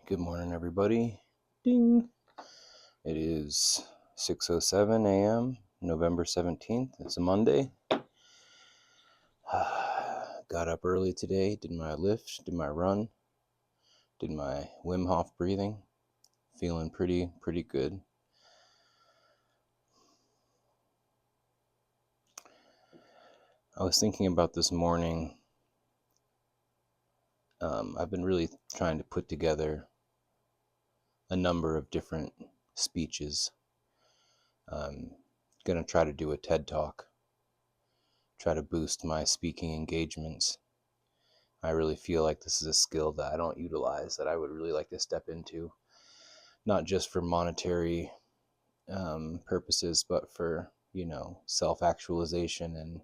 Good morning, everybody. Ding. It is 6:07 a.m., November 17th. It's a Monday. Got up early today, did my lift, did my run, did my Wim Hof breathing. Feeling pretty good. I was thinking about this morning. I've been really trying to put together a number of different speeches. I'm going to try to do a TED Talk, try to boost my speaking engagements. I really feel like this is a skill that I don't utilize, that I would really like to step into, not just for monetary purposes, but for, self-actualization and,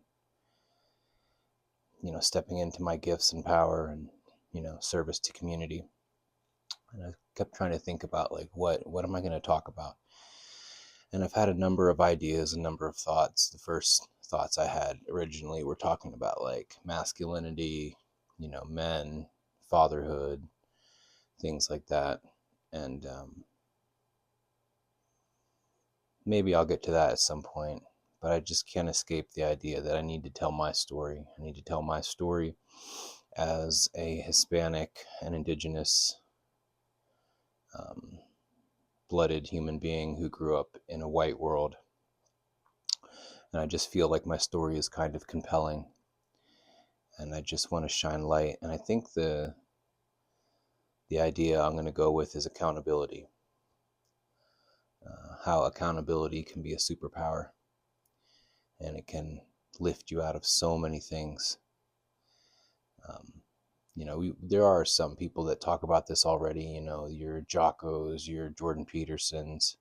stepping into my gifts and power and, service to community. And I kept trying to think about what am I going to talk about? And I've had a number of ideas, a number of thoughts. The first thoughts I had originally were talking about masculinity, men, fatherhood, things like that. And maybe I'll get to that at some point, but I just can't escape the idea that I need to tell my story. I need to tell my story as a Hispanic and indigenous blooded human being who grew up in a white world. And I just feel like my story is kind of compelling, and I just want to shine light. And I think the idea I'm going to go with is accountability. How accountability can be a superpower, and it can lift you out of so many things. There are some people that talk about this already, your Jockos, your Jordan Petersons,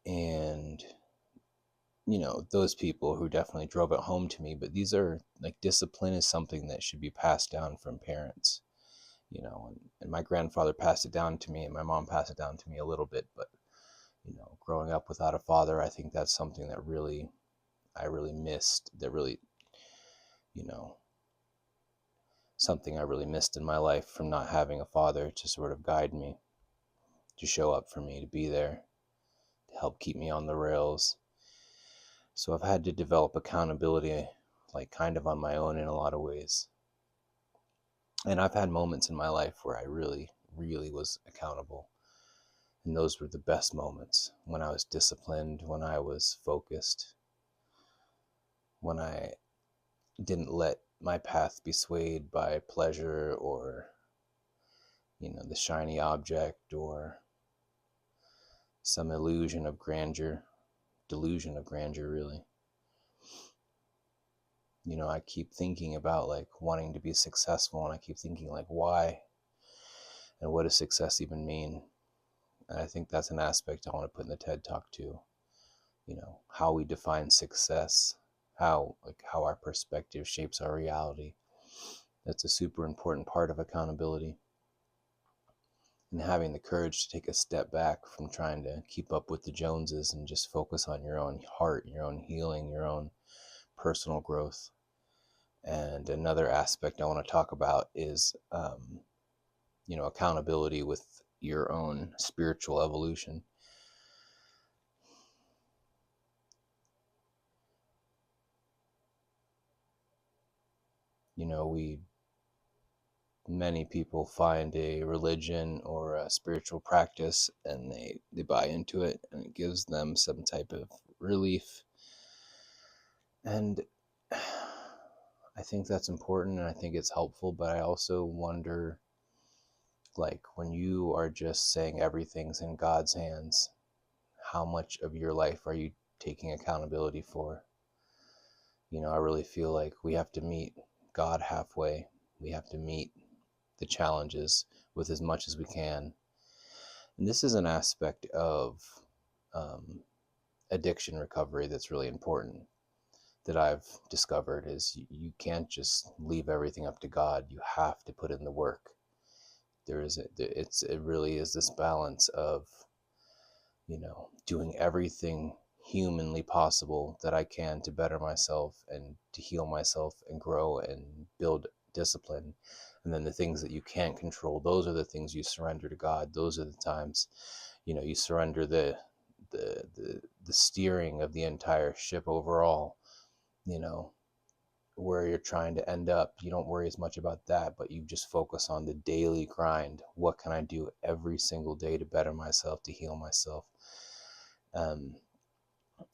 and those people who definitely drove it home to me. But these are discipline is something that should be passed down from parents, and my grandfather passed it down to me, and my mom passed it down to me a little bit. But growing up without a father, I think that's something that I really missed. That really, something I really missed in my life, from not having a father to sort of guide me, to show up for me, to be there, to help keep me on the rails. So I've had to develop accountability, kind of on my own in a lot of ways. And I've had moments in my life where I really was accountable. And those were the best moments, when I was disciplined, when I was focused, when I didn't let my path be swayed by pleasure or, the shiny object or some delusion of grandeur, really. I keep thinking about wanting to be successful, and I keep thinking why, and what does success even mean? And I think that's an aspect I want to put in the TED Talk too. How we define success, how our perspective shapes our reality. That's a super important part of accountability. And having the courage to take a step back from trying to keep up with the Joneses and just focus on your own heart, your own healing, your own personal growth. And another aspect I want to talk about is, accountability with your own spiritual evolution. Many people find a religion or a spiritual practice, and they buy into it, and it gives them some type of relief. And I think that's important, and I think it's helpful, but I also wonder, when you are just saying everything's in God's hands, how much of your life are you taking accountability for? I really feel like we have to meet God halfway. We have to meet the challenges with as much as we can. And this is an aspect of addiction recovery that's really important, that I've discovered, is you can't just leave everything up to God. You have to put in the work. It really is this balance of, doing everything humanly possible that I can to better myself and to heal myself and grow and build discipline. And then the things that you can't control, those are the things you surrender to God. Those are the times, you surrender the steering of the entire ship overall, you know, where you're trying to end up. You don't worry as much about that, but you just focus on the daily grind. What can I do every single day to better myself, to heal myself? And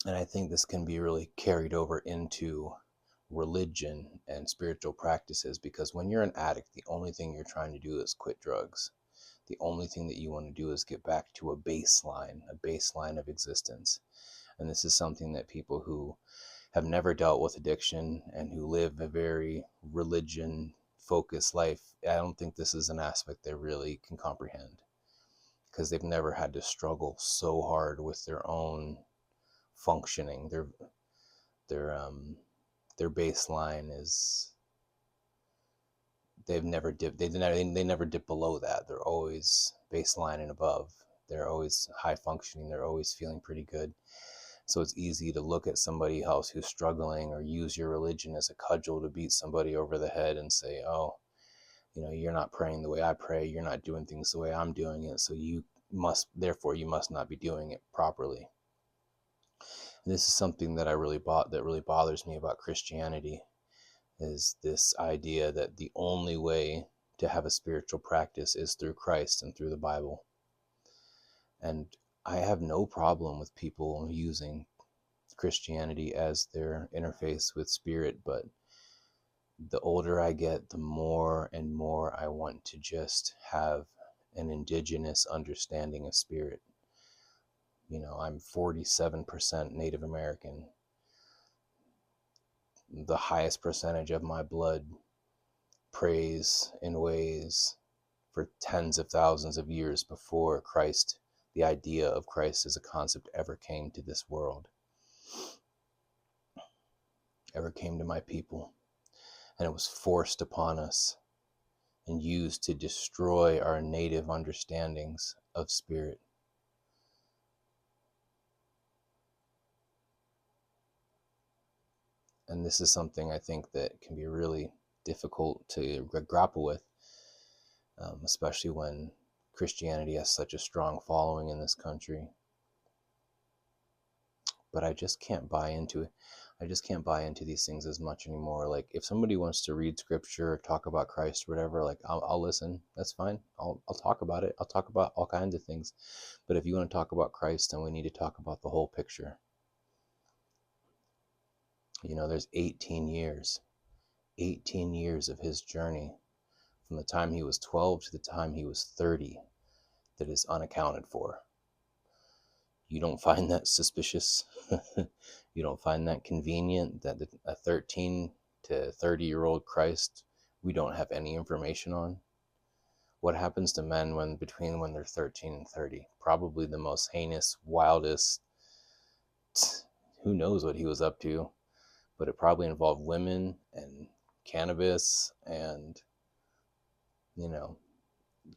I think this can be really carried over into religion and spiritual practices, because when you're an addict, the only thing you're trying to do is quit drugs. The only thing that you want to do is get back to a baseline of existence. And this is something that people who have never dealt with addiction and who live a very religion focused life, I don't think this is an aspect they really can comprehend, because they've never had to struggle so hard with their own functioning. Their baseline is, they never dip below that. They're always baseline and above. They're always high functioning. They're always feeling pretty good. So it's easy to look at somebody else who's struggling, or use your religion as a cudgel to beat somebody over the head and say, oh, you're not praying the way I pray. You're not doing things the way I'm doing it. So therefore you must not be doing it properly. And this is something that really bothers me about Christianity, is this idea that the only way to have a spiritual practice is through Christ and through the Bible. And I have no problem with people using Christianity as their interface with spirit, but the older I get, the more and more I want to just have an indigenous understanding of spirit. I'm 47% Native American. The highest percentage of my blood prays in ways for tens of thousands of years before Christ, the idea of Christ as a concept, ever came to this world, ever came to my people. And it was forced upon us and used to destroy our native understandings of spirit. And this is something I think that can be really difficult to grapple with, especially when Christianity has such a strong following in this country. But I just can't buy into it. I just can't buy into these things as much anymore. Like, if somebody wants to read scripture or talk about Christ or whatever, like, I'll listen. That's fine. I'll talk about it. I'll talk about all kinds of things. But if you want to talk about Christ, then we need to talk about the whole picture. There's 18 years of his journey, from the time he was 12 to the time he was 30, that is unaccounted for. You don't find that suspicious? You don't find that convenient that a 13 to 30-year-old Christ we don't have any information on? What happens to men when they're 13 and 30? Probably the most heinous, wildest, who knows what he was up to, but it probably involved women and cannabis, and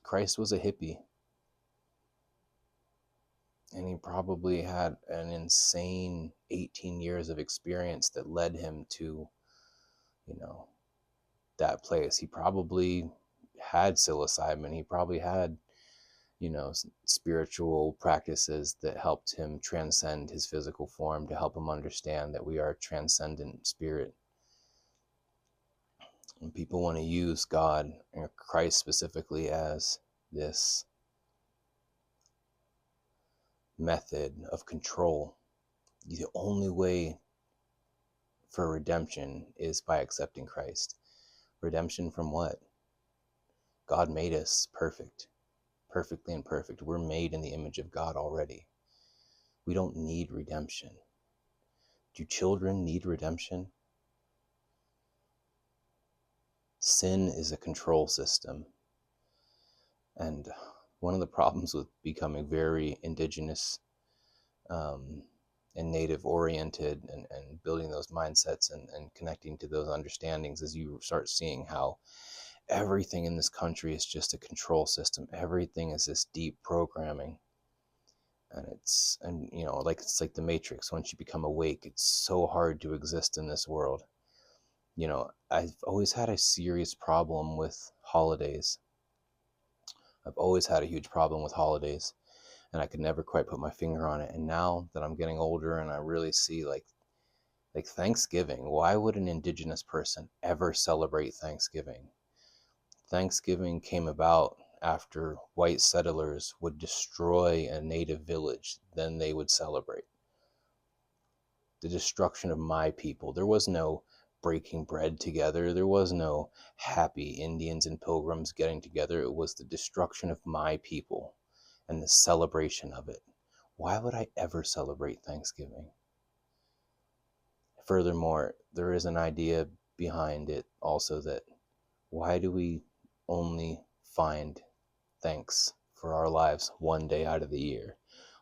Christ was a hippie. And he probably had an insane 18 years of experience that led him to, that place. He probably had psilocybin. He probably had, spiritual practices that helped him transcend his physical form, to help him understand that we are a transcendent spirit. And people want to use God, and Christ specifically, as this method of control. The only way for redemption is by accepting Christ. Redemption from what? God made us perfectly imperfect. We're made in the image of God already. We don't need redemption. Do children need redemption? Sin is a control system. And one of the problems with becoming very indigenous and native oriented, and building those mindsets and connecting to those understandings, is you start seeing how everything in this country is just a control system. Everything is this deep programming. And it's like the Matrix. Once you become awake, it's so hard to exist in this world. I've always had a serious problem with holidays. I've always had a huge problem with holidays, and I could never quite put my finger on it. And now that I'm getting older and I really see like Thanksgiving, why would an indigenous person ever celebrate Thanksgiving? Thanksgiving came about after white settlers would destroy a native village, then they would celebrate the destruction of my people. There was no breaking bread together. There was no happy Indians and pilgrims getting together. It was the destruction of my people and the celebration of it. Why would I ever celebrate Thanksgiving? Furthermore, there is an idea behind it also that why do we only find thanks for our lives one day out of the year?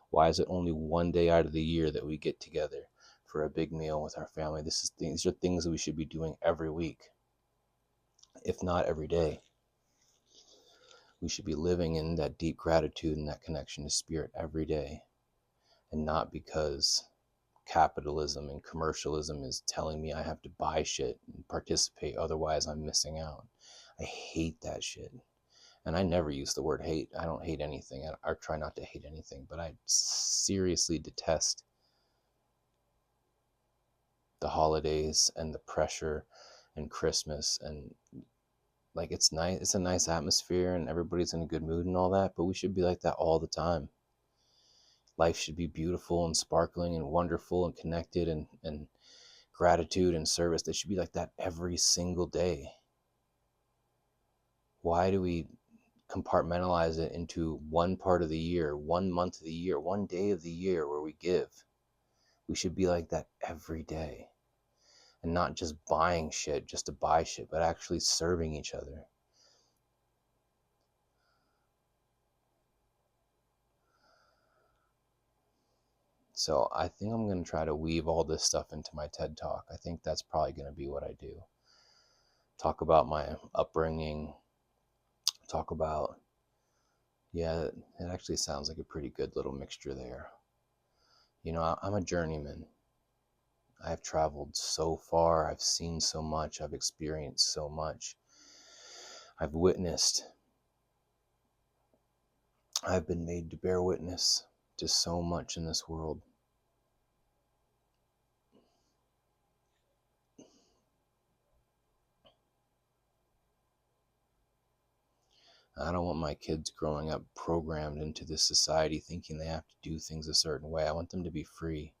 Why is it only one day out of the year that we get together for a big meal with our family? These are things that we should be doing every week, if not every day. We should be living in that deep gratitude and that connection to spirit every day, and not because capitalism and commercialism is telling me I have to buy shit and participate, otherwise I'm missing out. I hate that shit. And I never use the word hate. I don't hate anything. I try not to hate anything, but I seriously detest the holidays and the pressure and Christmas. And like, it's nice, it's a nice atmosphere and everybody's in a good mood and all that, but we should be like that all the time. Life should be beautiful and sparkling and wonderful and connected and gratitude and service. They should be like that every single day. Why do we compartmentalize it into one part of the year, 1 month of the year, 1 day of the year where we give? We should be like that every day, and not just buying shit just to buy shit, but actually serving each other. So I think I'm going to try to weave all this stuff into my TED Talk. I think that's probably going to be what I do. Talk about my upbringing, talk about, yeah, it actually sounds like a pretty good little mixture there. I'm a journeyman. I've traveled so far, I've seen so much, I've experienced so much. I've witnessed, I've been made to bear witness to so much in this world. I don't want my kids growing up programmed into this society thinking they have to do things a certain way. I want them to be free.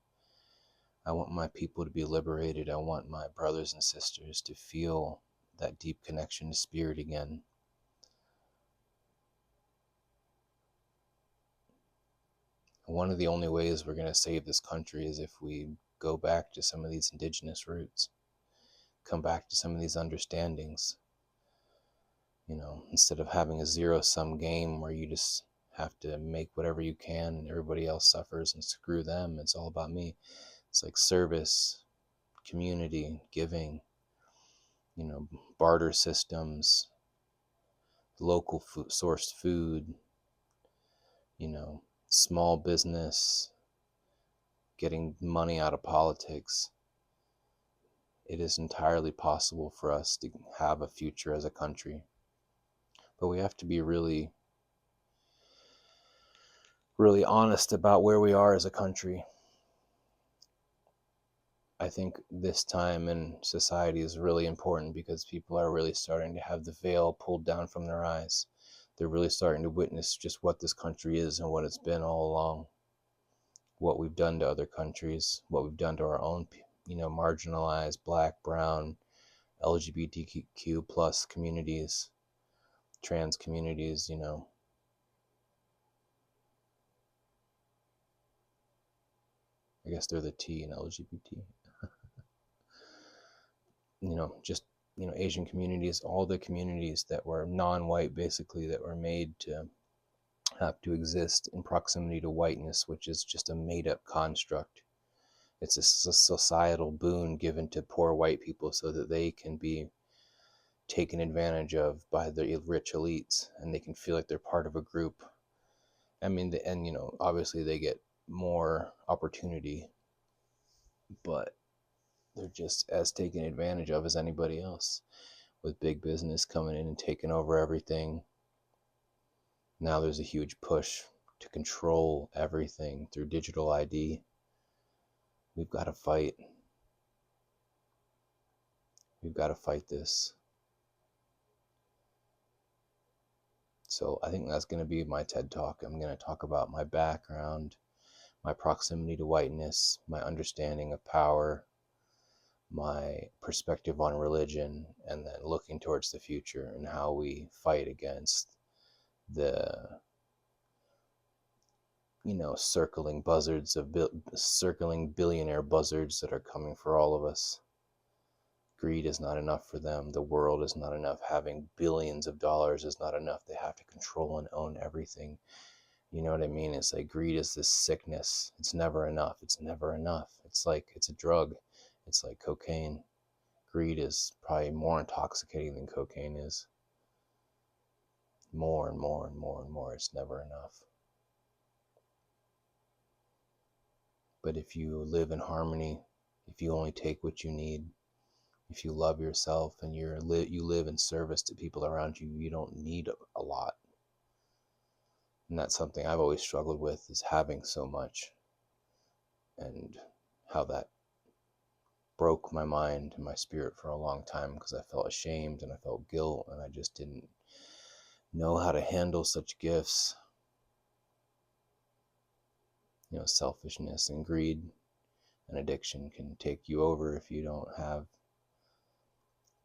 I want my people to be liberated. I want my brothers and sisters to feel that deep connection to spirit again. One of the only ways we're going to save this country is if we go back to some of these indigenous roots, come back to some of these understandings. Instead of having a zero-sum game where you just have to make whatever you can and everybody else suffers and screw them, it's all about me. It's like service, community, giving, barter systems, local sourced food, small business, getting money out of politics. It is entirely possible for us to have a future as a country. But we have to be really, really honest about where we are as a country. I think this time in society is really important because people are really starting to have the veil pulled down from their eyes. They're really starting to witness just what this country is and what it's been all along. What we've done to other countries, what we've done to our own, marginalized Black, brown, LGBTQ plus communities, trans communities, I guess they're the T in LGBT. Just, Asian communities, all the communities that were non-white, basically, that were made to have to exist in proximity to whiteness, which is just a made-up construct. It's a societal boon given to poor white people so that they can be taken advantage of by the rich elites and they can feel like they're part of a group. I mean, obviously they get more opportunity, but they're just as taken advantage of as anybody else, with big business coming in and taking over everything. Now there's a huge push to control everything through digital ID. We've got to fight. We've got to fight this. So I think that's going to be my TED Talk. I'm going to talk about my background, my proximity to whiteness, my understanding of power, my perspective on religion, and then looking towards the future and how we fight against the, circling billionaire buzzards that are coming for all of us. Greed is not enough for them. The world is not enough. Having billions of dollars is not enough. They have to control and own everything. You know what I mean? It's like greed is this sickness. It's never enough. It's never enough. It's like it's a drug. It's like cocaine. Greed is probably more intoxicating than cocaine is. More and more and more and more. It's never enough. But if you live in harmony, if you only take what you need, if you love yourself and you live in service to people around you, you don't need a lot. And that's something I've always struggled with, is having so much, and how that broke my mind and my spirit for a long time, because I felt ashamed and I felt guilt, and I just didn't know how to handle such gifts. Selfishness and greed and addiction can take you over if you don't have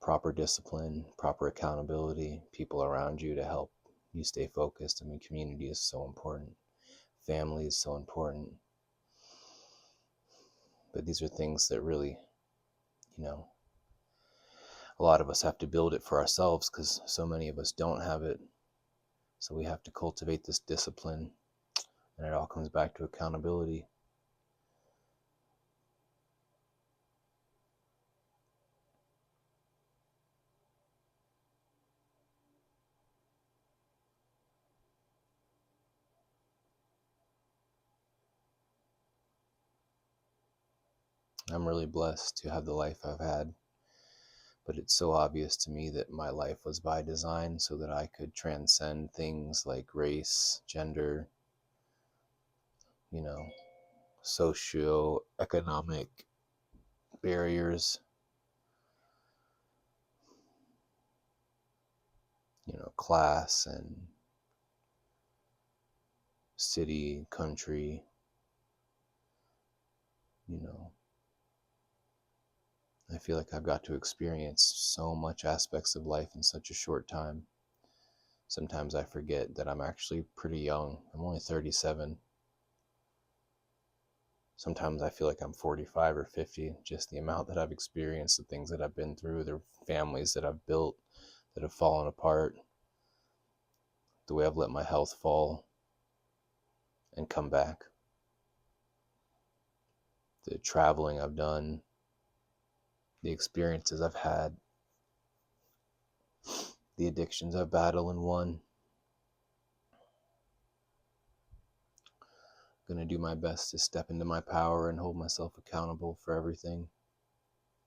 proper discipline, proper accountability, people around you to help you stay focused. I mean, community is so important. Family is so important. But these are things that really, a lot of us have to build it for ourselves, because so many of us don't have it. So we have to cultivate this discipline, and it all comes back to accountability. I'm really blessed to have the life I've had, but it's so obvious to me that my life was by design so that I could transcend things like race, gender, socio-economic barriers, class and city, country, I feel like I've got to experience so much aspects of life in such a short time. Sometimes I forget that I'm actually pretty young. I'm only 37. Sometimes I feel like I'm 45 or 50, just the amount that I've experienced, the things that I've been through, the families that I've built that have fallen apart, the way I've let my health fall and come back, the traveling I've done, the experiences I've had, the addictions I've battled and won. I'm going to do my best to step into my power and hold myself accountable for everything.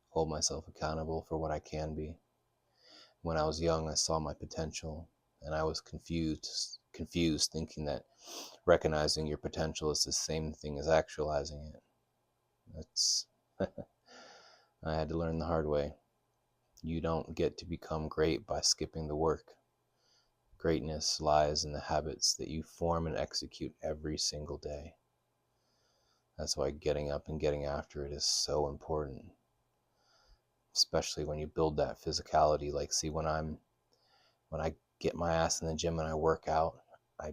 Hold myself accountable for what I can be. When I was young, I saw my potential, and I was confused thinking that recognizing your potential is the same thing as actualizing it. That's I had to learn the hard way. You don't get to become great by skipping the work. Greatness lies in the habits that you form and execute every single day. That's why getting up and getting after it is so important, especially when you build that physicality. Like, see, when I get my ass in the gym and I work out, I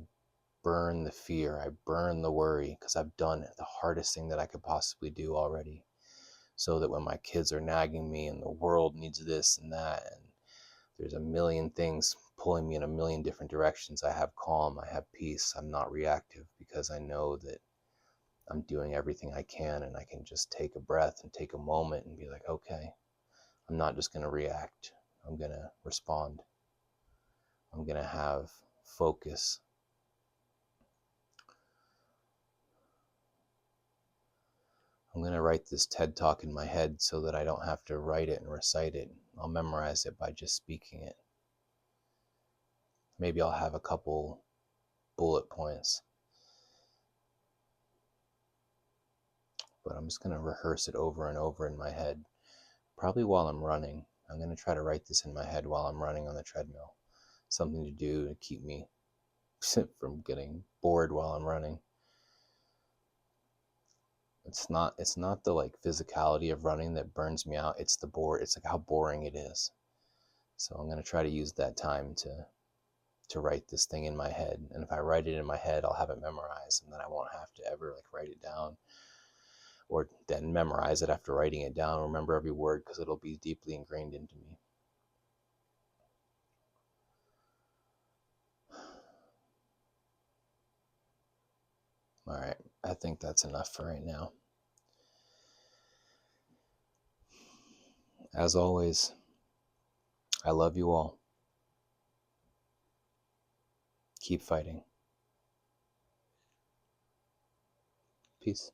burn the fear, I burn the worry, because I've done the hardest thing that I could possibly do already. So that when my kids are nagging me and the world needs this and that, and there's a million things pulling me in a million different directions, I have calm, I have peace, I'm not reactive, because I know that I'm doing everything I can, and I can just take a breath and take a moment and be like, okay, I'm not just going to react. I'm going to respond. I'm going to have focus. I'm going to write this TED Talk in my head so that I don't have to write it and recite it. I'll memorize it by just speaking it. Maybe I'll have a couple bullet points. But I'm just going to rehearse it over and over in my head, probably while I'm running. I'm going to try to write this in my head while I'm running on the treadmill. Something to do to keep me from getting bored while I'm running. It's not the like physicality of running that burns me out. It's like how boring it is. So I'm going to try to use that time to write this thing in my head. And if I write it in my head, I'll have it memorized, and then I won't have to ever like write it down or then memorize it after writing it down, remember every word, because it'll be deeply ingrained into me. All right, I think that's enough for right now. As always, I love you all. Keep fighting. Peace.